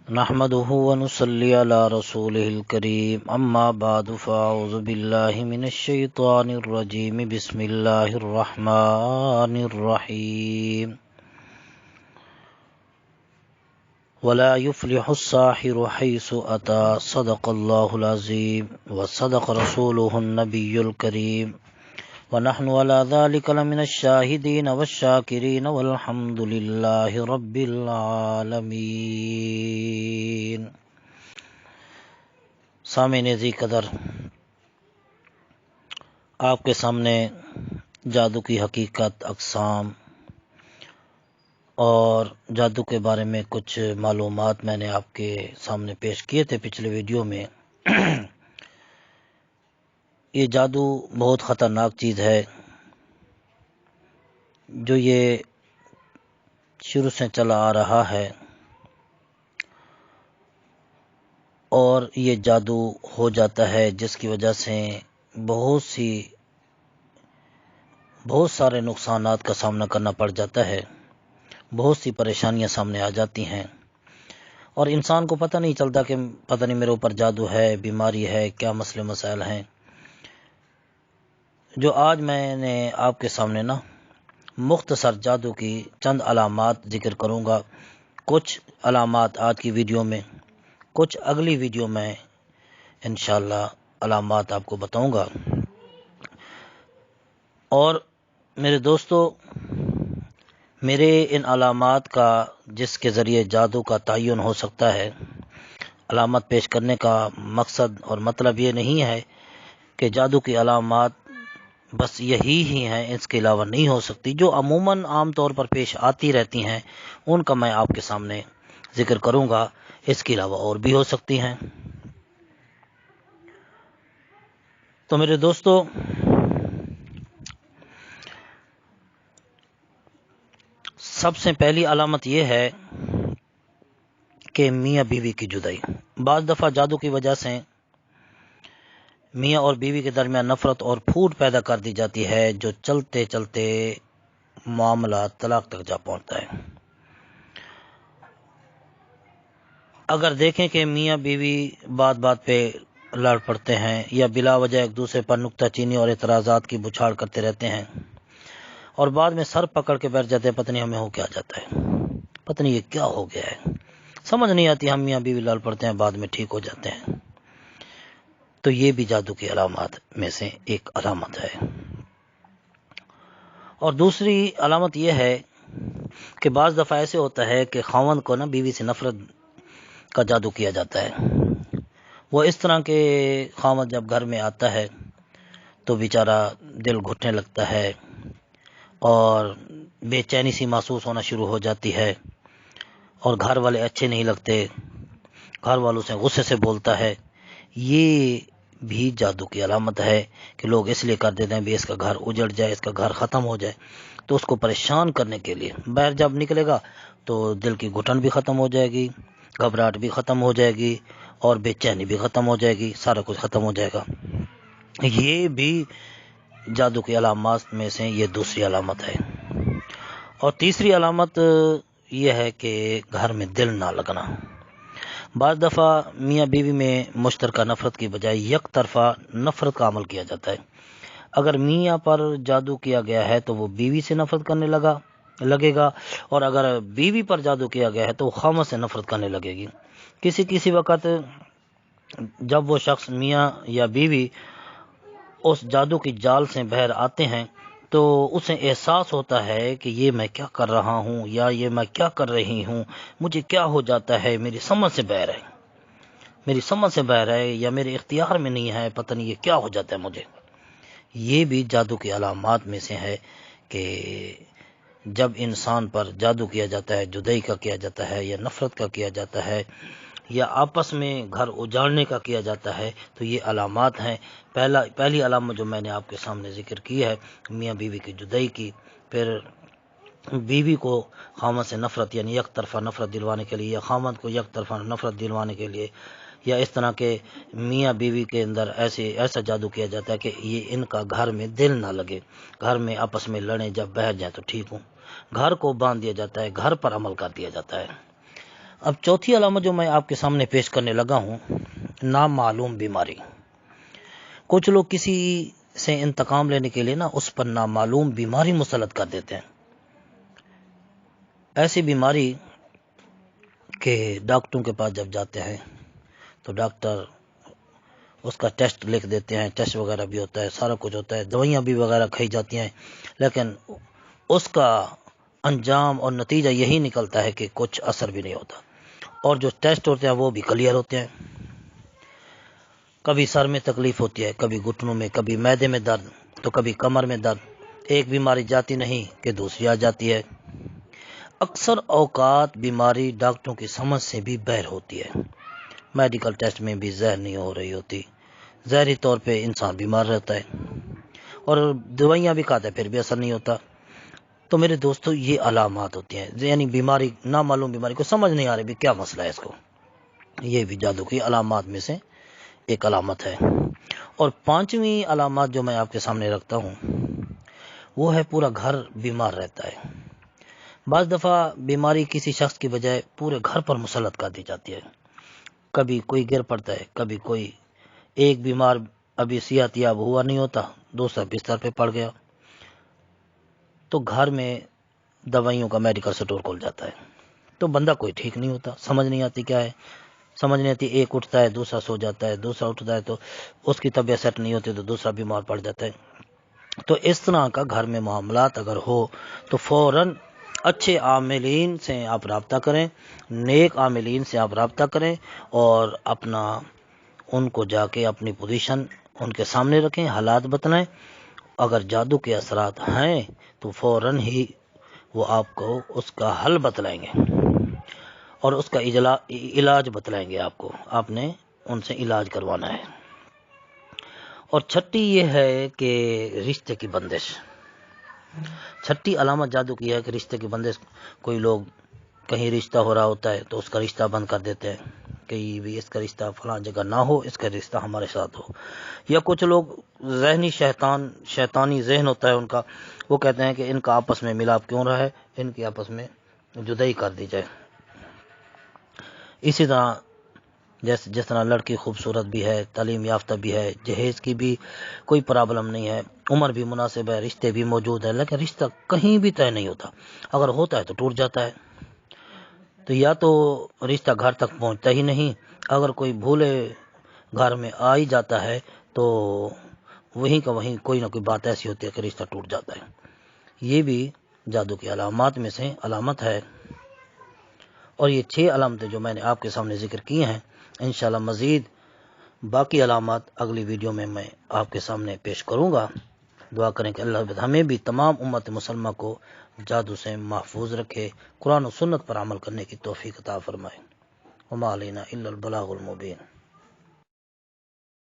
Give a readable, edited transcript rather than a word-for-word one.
نحمده ونصلي على رسوله الكريم اما بعد فاعوذ بالله من الشيطان الرجيم بسم الله الرحمن الرحيم ولا يفلح الساحر حيث أتى صدق الله العظيم وصدق رسوله النبي الكريم ونحن على ذلك لمن الشاهدين والشاكرين والحمد لله رب العالمين۔ سامعین عزیز قدر، آپ کے سامنے جادو کی حقیقت، اقسام اور جادو کے بارے میں کچھ معلومات میں نے آپ کے سامنے پیش کیے تھے پچھلے ویڈیو میں۔ یہ جادو بہت خطرناک چیز ہے جو یہ شروع سے چلا آ رہا ہے، اور یہ جادو ہو جاتا ہے جس کی وجہ سے بہت سارے نقصانات کا سامنا کرنا پڑ جاتا ہے، بہت سی پریشانیاں سامنے آ جاتی ہیں، اور انسان کو پتہ نہیں چلتا کہ پتہ نہیں میرے اوپر جادو ہے، بیماری ہے، کیا مسئلے مسائل ہیں۔ جو آج میں نے آپ کے سامنے مختصر جادو کی چند علامات ذکر کروں گا، کچھ علامات آج کی ویڈیو میں، کچھ اگلی ویڈیو میں انشاءاللہ علامات آپ کو بتاؤں گا۔ اور میرے دوستو، میرے ان علامات کا جس کے ذریعے جادو کا تعین ہو سکتا ہے، علامت پیش کرنے کا مقصد اور مطلب یہ نہیں ہے کہ جادو کی علامات بس یہی ہی ہیں، اس کے علاوہ نہیں ہو سکتی۔ جو عموماً عام طور پر پیش آتی رہتی ہیں ان کا میں آپ کے سامنے ذکر کروں گا، اس کے علاوہ اور بھی ہو سکتی ہیں۔ تو میرے دوستو، سب سے پہلی علامت یہ ہے کہ میاں بیوی کی جدائی۔ بعض دفعہ جادو کی وجہ سے میاں اور بیوی کے درمیان نفرت اور پھوٹ پیدا کر دی جاتی ہے، جو چلتے چلتے معاملہ طلاق تک جا پہنچتا ہے۔ اگر دیکھیں کہ میاں بیوی بات بات پہ لڑ پڑتے ہیں یا بلا وجہ ایک دوسرے پر نکتہ چینی اور اعتراضات کی بچھاڑ کرتے رہتے ہیں، اور بعد میں سر پکڑ کے بیٹھ جاتے ہیں، پتہ نہیں ہمیں ہو کیا جاتا ہے، پتہ نہیں یہ کیا ہو گیا ہے، سمجھ نہیں آتی، ہم میاں بیوی لڑ پڑتے ہیں، بعد میں ٹھیک ہو جاتے ہیں۔ تو یہ بھی جادو کی علامات میں سے ایک علامت ہے۔ اور دوسری علامت یہ ہے کہ بعض دفعہ ایسے ہوتا ہے کہ خاوند کو بیوی سے نفرت کا جادو کیا جاتا ہے۔ وہ اس طرح کے خاوند جب گھر میں آتا ہے تو بیچارہ دل گھٹنے لگتا ہے اور بے چینی سی محسوس ہونا شروع ہو جاتی ہے، اور گھر والے اچھے نہیں لگتے، گھر والوں سے غصے سے بولتا ہے۔ یہ بھی جادو کی علامت ہے کہ لوگ اس لیے کر دیتے ہیں بھی اس کا گھر اجڑ جائے، اس کا گھر ختم ہو جائے، تو اس کو پریشان کرنے کے لیے باہر جب نکلے گا تو دل کی گھٹن بھی ختم ہو جائے گی، گھبراہٹ بھی ختم ہو جائے گی، اور بے چینی بھی ختم ہو جائے گی، سارا کچھ ختم ہو جائے گا۔ یہ بھی جادو کی علامات میں سے یہ دوسری علامت ہے۔ اور تیسری علامت یہ ہے کہ گھر میں دل نہ لگنا۔ بعض دفعہ میاں بیوی میں مشترکہ نفرت کی بجائے یک طرفہ نفرت کا عمل کیا جاتا ہے۔ اگر میاں پر جادو کیا گیا ہے تو وہ بیوی سے نفرت کرنے لگے گا، اور اگر بیوی پر جادو کیا گیا ہے تو وہ خاوند سے نفرت کرنے لگے گی۔ کسی وقت جب وہ شخص میاں یا بیوی اس جادو کی جال سے باہر آتے ہیں تو اسے احساس ہوتا ہے کہ یہ میں کیا کر رہا ہوں، یا یہ میں کیا کر رہی ہوں، مجھے کیا ہو جاتا ہے، میری سمجھ سے باہر ہے، یا میرے اختیار میں نہیں ہے، پتہ نہیں یہ کیا ہو جاتا ہے مجھے۔ یہ بھی جادو کی علامات میں سے ہے کہ جب انسان پر جادو کیا جاتا ہے، جدائی کا کیا جاتا ہے، یا نفرت کا کیا جاتا ہے، یا آپس میں گھر اجاڑنے کا کیا جاتا ہے، تو یہ علامات ہیں۔ پہلی علامت جو میں نے آپ کے سامنے ذکر کی ہے میاں بیوی کی جدائی کی، پھر بیوی کو خاوند سے نفرت یعنی یک طرفہ نفرت دلوانے کے لیے، یا خاوند کو یک طرفہ نفرت دلوانے کے لیے، یا اس طرح کے میاں بیوی کے اندر ایسا جادو کیا جاتا ہے کہ یہ ان کا گھر میں دل نہ لگے، گھر میں آپس میں لڑیں، جب بیٹھ جائیں تو ٹھیک ہوں، گھر کو باندھ دیا جاتا ہے، گھر پر عمل کر دیا جاتا ہے۔ اب چوتھی علامت جو میں آپ کے سامنے پیش کرنے لگا ہوں، نامعلوم بیماری۔ کچھ لوگ کسی سے انتقام لینے کے لیے اس پر نامعلوم بیماری مسلط کر دیتے ہیں۔ ایسی بیماری کہ ڈاکٹروں کے پاس جب جاتے ہیں تو ڈاکٹر اس کا ٹیسٹ لکھ دیتے ہیں، ٹیسٹ وغیرہ بھی ہوتا ہے، سارا کچھ ہوتا ہے، دوائیاں بھی وغیرہ کھائی جاتی ہیں، لیکن اس کا انجام اور نتیجہ یہی نکلتا ہے کہ کچھ اثر بھی نہیں ہوتا، اور جو ٹیسٹ ہوتے ہیں وہ بھی کلیئر ہوتے ہیں۔ کبھی سر میں تکلیف ہوتی ہے، کبھی گھٹنوں میں، کبھی معدے میں درد، تو کبھی کمر میں درد، ایک بیماری جاتی نہیں کہ دوسری آ جاتی ہے۔ اکثر اوقات بیماری ڈاکٹروں کی سمجھ سے بھی باہر ہوتی ہے، میڈیکل ٹیسٹ میں بھی ظاہر نہیں ہو رہی ہوتی، ظاہری طور پہ انسان بیمار رہتا ہے اور دوائیاں بھی کھاتا ہے پھر بھی اثر نہیں ہوتا۔ تو میرے دوستو، یہ علامات ہوتی ہیں، یعنی بیماری، نامعلوم بیماری کو سمجھ نہیں آ رہی بھی کیا مسئلہ ہے اس کو، یہ بھی جادو کی علامات میں سے ایک علامت ہے۔ اور پانچویں علامات جو میں آپ کے سامنے رکھتا ہوں وہ ہے پورا گھر بیمار رہتا ہے۔ بعض دفعہ بیماری کسی شخص کی بجائے پورے گھر پر مسلط کر دی جاتی ہے، کبھی کوئی گر پڑتا ہے، کبھی کوئی، ایک بیمار ابھی صحت یاب ہوا نہیں ہوتا، دوسرا بستر پہ پڑ گیا، تو گھر میں دوائیوں کا میڈیکل سٹور کھل جاتا ہے، تو بندہ کوئی ٹھیک نہیں ہوتا، سمجھ نہیں آتی کیا ہے، سمجھ نہیں آتی، ایک اٹھتا ہے دوسرا سو جاتا ہے، دوسرا اٹھتا ہے تو اس کی طبیعت سیٹ نہیں ہوتی تو دوسرا بیمار پڑ جاتا ہے۔ تو اس طرح کا گھر میں معاملات اگر ہو تو فوراً اچھے عاملین سے آپ رابطہ کریں، نیک عاملین سے آپ رابطہ کریں، اور اپنا ان کو جا کے اپنی پوزیشن ان کے سامنے رکھیں، حالات بتلائیں۔ اگر جادو کے اثرات ہیں تو فوراً ہی وہ آپ کو اس کا حل بتلائیں گے اور اس کا علاج بتلائیں گے آپ کو، آپ نے ان سے علاج کروانا ہے۔ اور چھٹی یہ ہے کہ رشتے کی بندش۔ چھٹی علامت جادو کی ہے کہ رشتے کی بندش، کوئی لوگ کہیں رشتہ ہو رہا ہوتا ہے تو اس کا رشتہ بند کر دیتے ہیں کہ بھی اس کا رشتہ فلاں جگہ نہ ہو، اس کا رشتہ ہمارے ساتھ ہو۔ یا کچھ لوگ ذہنی شیطانی ذہن ہوتا ہے ان کا، وہ کہتے ہیں کہ ان کا آپس میں ملاپ کیوں رہا ہے، ان کی آپس میں جدائی کر دی جائے۔ اسی طرح جس طرح لڑکی خوبصورت بھی ہے، تعلیم یافتہ بھی ہے، جہیز کی بھی کوئی پرابلم نہیں ہے، عمر بھی مناسب ہے، رشتے بھی موجود ہیں، لیکن رشتہ کہیں بھی طے نہیں ہوتا، اگر ہوتا ہے تو ٹوٹ جاتا ہے۔ تو یا تو رشتہ گھر تک پہنچتا ہی نہیں، اگر کوئی بھولے گھر میں آ ہی جاتا ہے تو وہیں کا وہیں کوئی نہ کوئی بات ایسی ہوتی ہے کہ رشتہ ٹوٹ جاتا ہے۔ یہ بھی جادو کی علامات میں سے علامت ہے۔ اور یہ 6 علامتیں جو میں نے آپ کے سامنے ذکر کی ہیں، انشاءاللہ مزید باقی علامات اگلی ویڈیو میں آپ کے سامنے پیش کروں گا۔ دعا کریں کہ اللہ ہمیں بھی تمام امت مسلمہ کو جادو سے محفوظ رکھے، قرآن و سنت پر عمل کرنے کی توفیق عطا فرمائے۔ وما علینا الا البلاغ المبین۔